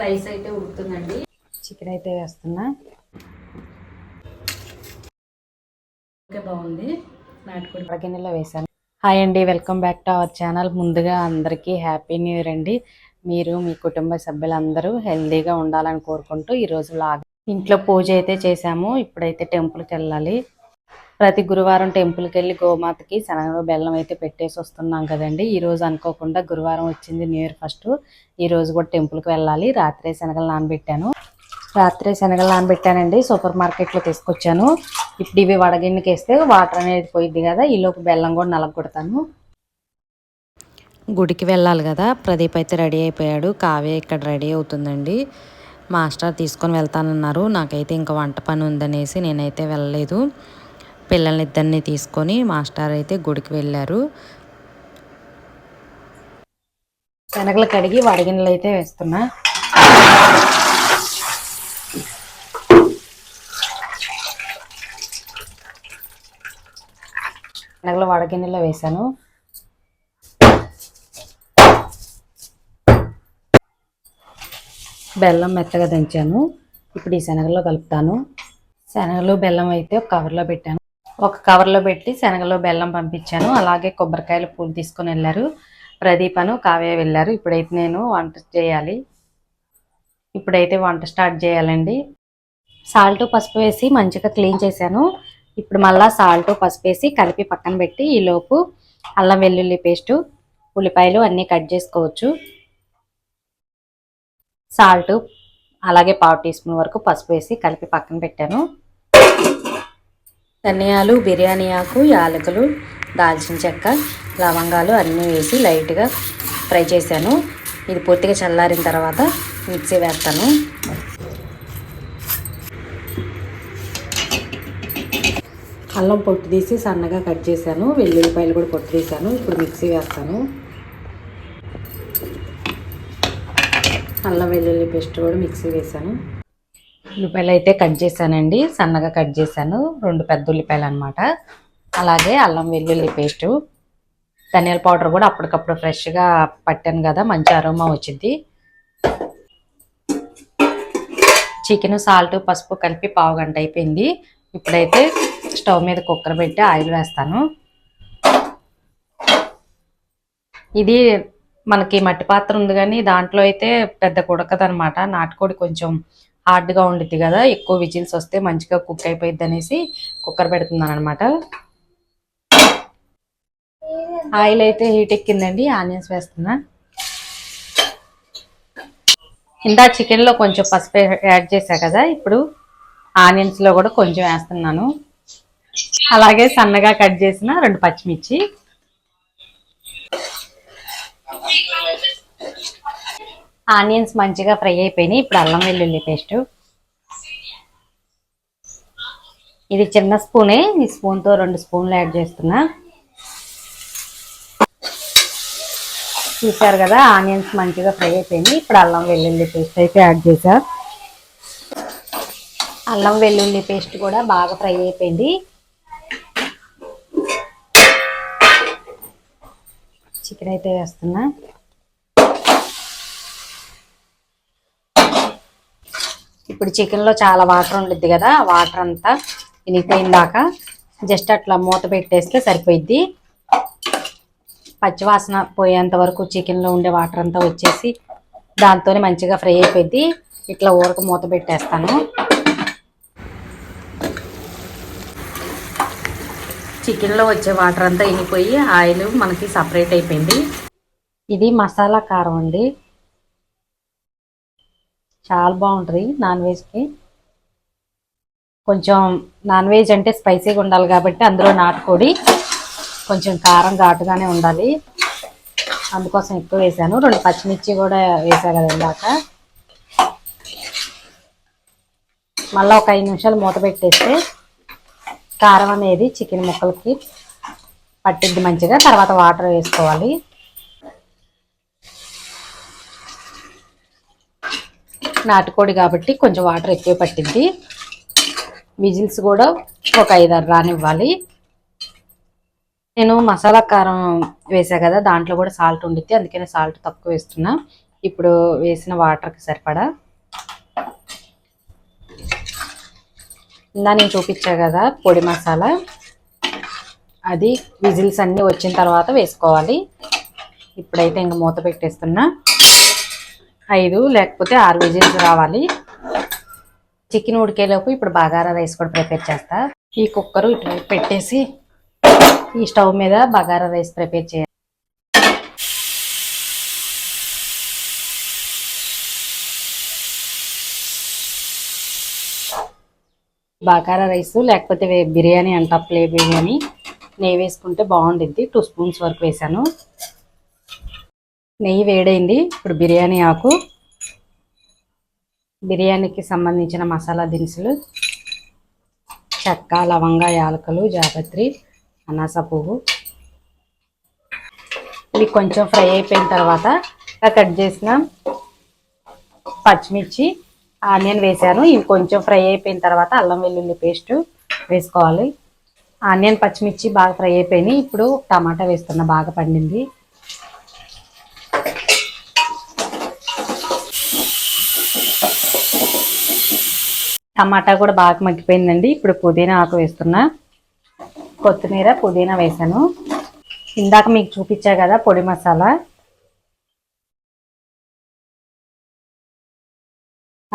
Rice అయితే ఉడుకుతుందండి. Chicken అయితే వేస్తున్నా. ఓకే, బాగుంది. నాటుకోడి గిన్నెలో వేసాను. హాయ్ అండి, welcome back to our channel. ముందుగా అందరికీ హ్యాపీ న్యూ ఇయర్ అండి. మీరు మీ కుటుంబ సభ్యులందరూ హెల్తీగా ఉండాలని కోరుకుంటూ ఈరోజు ఇంట్లో పూజ అయితే చేశాము. ఇప్పుడైతే టెంపుల్కి వెళ్ళాలి. ప్రతి గురువారం టెంపుల్కి వెళ్ళి గోమాతకి శనగలు బెల్లం అయితే పెట్టేసి వస్తున్నాం కదండి. ఈరోజు అనుకోకుండా గురువారం వచ్చింది, న్యూ ఇయర్ ఫస్ట్. ఈరోజు కూడా టెంపుల్కి వెళ్ళాలి. రాత్రే శనగలు నానబెట్టానండి. సూపర్ మార్కెట్లో తీసుకొచ్చాను. ఇప్పుడు ఇవి వడగిన్నెకి వేస్తే వాటర్ అనేది పోయిద్ది కదా. ఈలోపు బెల్లం కూడా నలగొడతాను. గుడికి వెళ్ళాలి కదా. ప్రదీప్ అయితే రెడీ అయిపోయాడు. కావ్య ఇక్కడ రెడీ అవుతుందండి. మాస్టర్ తీసుకొని వెళ్తానన్నారు. నాకైతే ఇంకా వంట పని ఉందనేసి నేనైతే వెళ్ళలేదు. పిల్లల్ని ఇద్దరిని తీసుకొని మాస్టర్ అయితే గుడికి వెళ్ళారు. శనగలు కడిగి వడగిన్నెలు అయితే వేస్తున్నా. శనగలు వడగిన్నెలో వేసాను. బెల్లం మెత్తగా దంచాను. ఇప్పుడు ఈ శనగల్లో కలుపుతాను. శనగలు బెల్లం అయితే ఒక కవర్లో పెట్టాను. ఒక కవర్లో పెట్టి శనగలు బెల్లం పంపించాను. అలాగే కొబ్బరికాయలు పూలు తీసుకొని వెళ్ళారు. ప్రదీపను కావ్య వెళ్ళారు. ఇప్పుడైతే నేను వంట స్టార్ట్ చేయాలండి. సాల్ట్ పసుపు వేసి మంచిగా క్లీన్ చేశాను. ఇప్పుడు మళ్ళీ సాల్ట్ పసుపు వేసి కలిపి పక్కన పెట్టి ఈలోపు అల్లం వెల్లుల్లి పేస్టు, ఉల్లిపాయలు అన్నీ కట్ చేసుకోవచ్చు. సాల్ట్ అలాగే 1/2 టీ స్పూన్ వరకు పసుపు వేసి కలిపి పక్కన పెట్టాను. ధనియాలు, బిర్యానీ ఆకు, యాలకులు, దాల్చిన చెక్క, లవంగాలు అన్నీ వేసి లైట్గా ఫ్రై చేశాను. ఇది పూర్తిగా చల్లారిన తర్వాత మిక్సీ వేస్తాను. అల్లం పొట్టు తీసి సన్నగా కట్ చేశాను. వెల్లుల్లిపాయలు కూడా పొట్టు తీశాను. ఇప్పుడు మిక్సీ వేస్తాను. అల్లం వెల్లుల్లి పేస్ట్ కూడా మిక్సీ వేసాను. ఉల్లిపాయలు అయితే కట్ చేశానండి. సన్నగా కట్ చేశాను. 2 పెద్ద ఉల్లిపాయలు అనమాట. అలాగే అల్లం వెల్లుల్లి పేస్టు, ధనియాల పౌడర్ కూడా అప్పటికప్పుడు ఫ్రెష్గా పట్టాను కదా, మంచి అరోమా వచ్చింది. చికెన్, సాల్ట్, పసుపు కలిపి 1/2 గంట అయిపోయింది. ఇప్పుడైతే స్టవ్ మీద కుక్కర్ పెట్టి ఆయిల్ వేస్తాను. ఇది మనకి మట్టి పాత్ర ఉంది కానీ దాంట్లో అయితే పెద్ద ఉడకదనమాట. నాటుకోడి కొంచెం హార్డ్గా ఉండిద్ది కదా, ఎక్కువ విజిల్స్ వస్తే మంచిగా కుక్ అయిపోయిద్ది అనేసి కుక్కర్ పెడుతున్నాను అనమాట. ఆయిల్ అయితే హీట్ ఎక్కిందండి. ఆనియన్స్ వేస్తున్నా. ఇందా చికెన్లో కొంచెం పసుపు యాడ్ చేశా కదా, ఇప్పుడు ఆనియన్స్లో కూడా కొంచెం వేస్తున్నాను. అలాగే సన్నగా కట్ చేసిన 2 పచ్చిమిర్చి. ఆనియన్స్ మంచిగా ఫ్రై అయిపోయినాయి. ఇప్పుడు అల్లం వెల్లుల్లి పేస్ట్. ఇది చిన్న స్పూనే, ఈ స్పూన్తో 2 స్పూన్లు యాడ్ చేస్తున్నా. చూసారు కదా, ఆనియన్స్ మంచిగా ఫ్రై అయిపోయింది. ఇప్పుడు అల్లం వెల్లుల్లి పేస్ట్ అయితే యాడ్ చేశా. అల్లం వెల్లుల్లి పేస్ట్ కూడా బాగా ఫ్రై అయిపోయింది. చికెన్ అయితే వేస్తున్నా. ఇప్పుడు చికెన్లో చాలా వాటర్ ఉండిద్ది కదా, వాటర్ అంతా ఇనిపోయిందాక జస్ట్ అట్లా మూత పెట్టేస్తే సరిపోయిద్ది. పచ్చివాసన పోయేంత వరకు చికెన్లో ఉండే వాటర్ అంతా వచ్చేసి దాంతోనే మంచిగా ఫ్రై అయిపోయింది. ఇట్లా ఊరకు మూత పెట్టేస్తాను. చికెన్లో వచ్చే వాటర్ అంతా ఇనిపోయి ఆయిల్ మనకి సపరేట్ అయిపోయింది. ఇది మసాలా కారం అండి, చాలా బాగుంటుంది నాన్ వెజ్కి. కొంచెం నాన్ వెజ్ అంటే స్పైసీగా ఉండాలి కాబట్టి అందులో నాటుకోడి కొంచెం కారం ఘాటుగానే ఉండాలి, అందుకోసం ఎక్కువ వేసాను. 2 పచ్చిమిర్చి కూడా వేసా కదా ఇందాక. మళ్ళీ ఒక 5 నిమిషాలు మూత పెట్టేస్తే కారం అనేది చికెన్ ముక్కలకి పట్టిద్ది మంచిగా. తర్వాత వాటర్ వేసుకోవాలి. నాటుకోడి కాబట్టి కొంచెం వాటర్ ఎక్కువ పట్టిద్ది. విజిల్స్ కూడా ఒక 5-6 రానివ్వాలి. నేను మసాలా కారం వేసా కదా, దాంట్లో కూడా సాల్ట్ ఉండిద్ది, అందుకనే సాల్ట్ తక్కువ వేస్తున్నా. ఇప్పుడు వేసిన వాటర్కి సరిపడా ఇందా నేను చూపించా కదా పొడి మసాలా, అది విజిల్స్ అన్నీ వచ్చిన తర్వాత వేసుకోవాలి. ఇప్పుడైతే ఇంక మూత పెట్టేస్తున్నా. 5 లేకపోతే 6 విజిల్స్ రావాలి. చికెన్ ఉడికేలోపు ఇప్పుడు బగారా రైస్ కూడా ప్రిపేర్ చేస్తా. ఈ కుక్కరు ఇటువైపు పెట్టేసి ఈ స్టవ్ మీద బగారా రైస్ ప్రిపేర్ చేయాలి. బగారా రైస్ లేకపోతే బిర్యానీ అంట, ప్లే బిర్యానీ నెయ్యి వేసుకుంటే బాగుండిద్ది. 2 స్పూన్స్ వరకు వేసాను. నెయ్యి వేడైంది. ఇప్పుడు బిర్యానీ ఆకు, బిర్యానీకి సంబంధించిన మసాలా దినుసులు, చెక్క, లవంగ, యాలకులు, జాపత్రి, అనాస పువ్వు, ఇవి కొంచెం ఫ్రై అయిపోయిన తర్వాత కట్ చేసిన పచ్చిమిర్చి, ఆనియన్ వేసాను. ఇవి కొంచెం ఫ్రై అయిపోయిన తర్వాత అల్లం వెల్లుల్లి పేస్ట్ వేసుకోవాలి. ఆనియన్ పచ్చిమిర్చి బాగా ఫ్రై అయిపోయినాయి. ఇప్పుడు టమాటా వేస్తున్నా, బాగా పండింది. టమాటా కూడా బాగా మగ్గిపోయిందండి. ఇప్పుడు పుదీనా ఆకు వేస్తున్నా, కొత్తిమీర, పుదీనా వేసాను. ఇందాక మీకు చూపించా కదా పొడి మసాలా,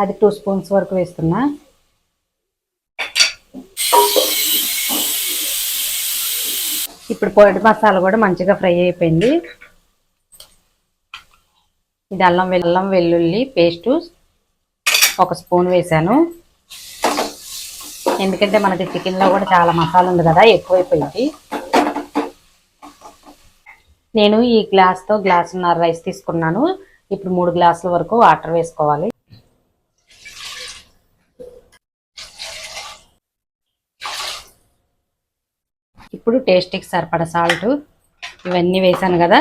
అది 2 స్పూన్స్ వరకు వేస్తున్నా. ఇప్పుడు పొడి మసాలా కూడా మంచిగా ఫ్రై అయిపోయింది. ఇది అల్లం వెల్లుల్లి పేస్టు 1 స్పూన్ వేసాను. ఎందుకంటే మనకి చికెన్లో కూడా చాలా మసాలా ఉంది కదా, ఎక్కువైపోయింది. నేను ఈ గ్లాస్తో గ్లాసున్నర రైస్ తీసుకున్నాను. ఇప్పుడు 3 గ్లాసుల వరకు వాటర్ వేసుకోవాలి. ఇప్పుడు టేస్ట్కి సరిపడా సాల్ట్, ఇవన్నీ వేసాను కదా.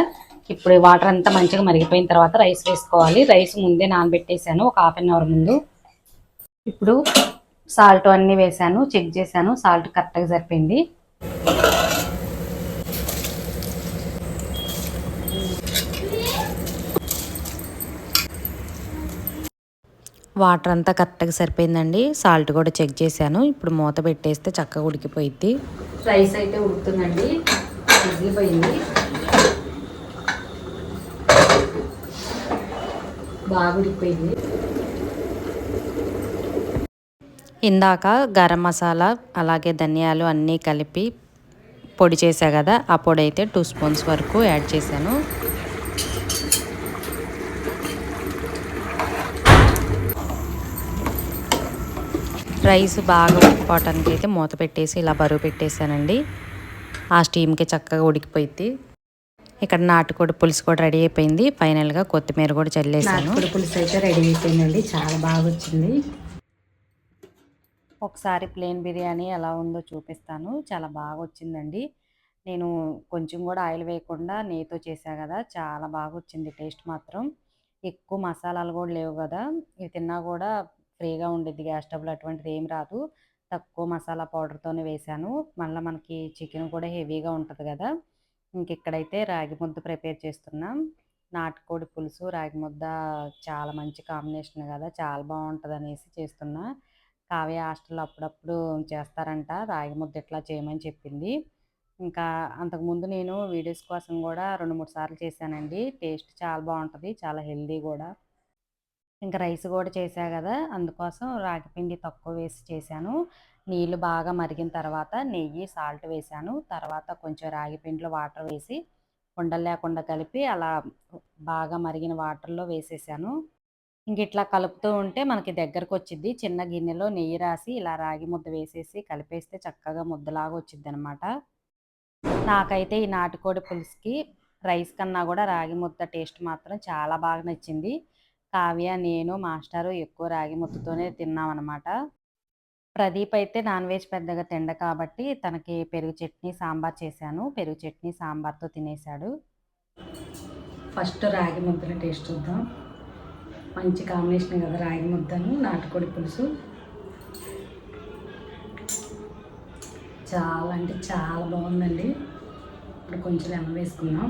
ఇప్పుడు వాటర్ అంతా మంచిగా మరిగిపోయిన తర్వాత రైస్ వేసుకోవాలి. రైస్ ముందే నానబెట్టేసాను ఒక హాఫ్ అన్ అవర్ ముందు. ఇప్పుడు సాల్ట్ అన్నీ వేసాను, చెక్ చేశాను, సాల్ట్ కరెక్ట్గా సరిపోయింది. వాటర్ అంతా కరెక్ట్గా సరిపోయిందండి. సాల్ట్ కూడా చెక్ చేశాను. ఇప్పుడు మూత పెట్టేస్తే చక్కగా ఉడికిపోయిద్ది. రైస్ అయితే ఉడుకుతుందండి, ఉడికిపోయింది, బాగా ఉడికిపోయింది. ఇందాక గరం మసాలా అలాగే ధనియాలు అన్నీ కలిపి పొడి చేసా కదా, ఆ పొడి అయితే 2 స్పూన్స్ వరకు యాడ్ చేశాను. రైస్ బాగా ఉడికిపోవటానికి అయితే మూత పెట్టేసి ఇలా బరువు పెట్టేశానండి. ఆ స్టీమ్కి చక్కగా ఉడికిపోయింది. ఇక్కడ నాటుకోడి పులుసు కూడా రెడీ అయిపోయింది. ఫైనల్గా కొత్తిమీర కూడా చల్లేసాను. నాటుకోడి పులుసు అయితే రెడీ అయిపోయిందండి, చాలా బాగా వచ్చింది. ఒకసారి ప్లేన్ బిర్యానీ ఎలా ఉందో చూపిస్తాను. చాలా బాగా వచ్చిందండి. నేను కొంచెం కూడా ఆయిల్ వేయకుండా నెయ్యితో చేసా కదా, చాలా బాగా వచ్చింది. టేస్ట్ మాత్రం ఎక్కువ మసాలాలు కూడా లేవు కదా, ఇవి తిన్నా కూడా ఫ్రీగా ఉండిద్ది. గ్యాస్ ట్రబుల్ అటువంటిది ఏం రాదు. తక్కువ మసాలా పౌడర్తోనే వేసాను. మళ్ళీ మనకి చికెన్ కూడా హెవీగా ఉంటుంది కదా. ఇంక ఇక్కడైతే రాగి ముద్ద ప్రిపేర్ చేస్తున్నాం. నాటుకోడి పులుసు రాగి ముద్ద చాలా మంచి కాంబినేషన్ కదా, చాలా బాగుంటుంది అనేసి చేస్తున్నా. కావ్య హాస్టల్లో అప్పుడప్పుడు చేస్తారంట, రాగి ముద్ద ఇట్లా చేయమని చెప్పింది. ఇంకా అంతకుముందు నేను వీడియోస్ కోసం కూడా 2-3 సార్లు చేశానండి. టేస్ట్ చాలా బాగుంటుంది, చాలా హెల్దీ కూడా. ఇంకా రైస్ కూడా చేశా కదా, అందుకోసం రాగి పిండి తక్కువ వేసి చేశాను. నీళ్ళు బాగా మరిగిన తర్వాత నెయ్యి, సాల్ట్ వేసాను. తర్వాత కొంచెం రాగి పిండిలో వాటర్ వేసి ఉండలు లేకుండా కలిపి అలా బాగా మరిగిన వాటర్లో వేసేసాను. ఇంక ఇట్లా కలుపుతూ ఉంటే మనకి దగ్గరకు వచ్చిద్ది. చిన్న గిన్నెలో నెయ్యి రాసి ఇలా రాగి ముద్ద వేసేసి కలిపేస్తే చక్కగా ముద్దలాగా వచ్చిద్ది అనమాట. నాకైతే ఈ నాటుకోడి పులుసుకి రైస్ కన్నా కూడా రాగి ముద్ద టేస్ట్ మాత్రం చాలా బాగా నచ్చింది. కావ్య, నేను, మాస్టారు ఎక్కువ రాగి ముద్దతోనే తిన్నామన్నమాట. ప్రదీప్ అయితే నాన్ వెజ్ పెద్దగా తిండ కాబట్టి తనకి పెరుగు చట్నీ, సాంబార్ చేశాను. పెరుగు చట్నీ, సాంబార్తో తినేశాడు. ఫస్ట్ రాగి ముద్దల టేస్ట్ చూద్దాం. మంచి కాంబినేషన్ కదా రాగి ముద్దను నాటుకోడి పులుసు. చాలా అంటే చాలా బాగుందండి. ఇప్పుడు కొంచెం లెమన్ వేసుకుందాం.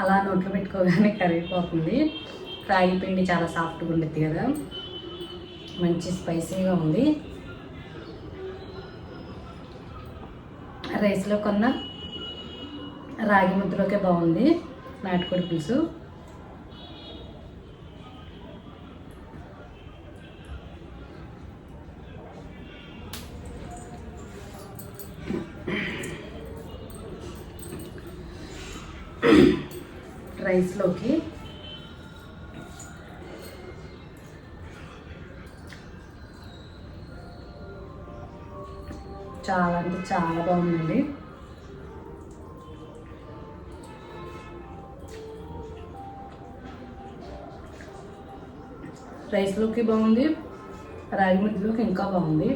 అలా నోట్లో పెట్టుకోగానే కరిగిపోతుంది. రాగి పిండి చాలా సాఫ్ట్గా ఉండిద్ది కదా, మంచి స్పైసీగా ఉంది. రైస్లో కన్నా రాగి ముద్దలోకే బాగుంది నాటుకోడి పులుసు. రైస్లోకి చాలా అంటే చాలా బాగుందండి. రైస్లోకి బాగుంది, రాగి ముద్దలోకి ఇంకా బాగుంది.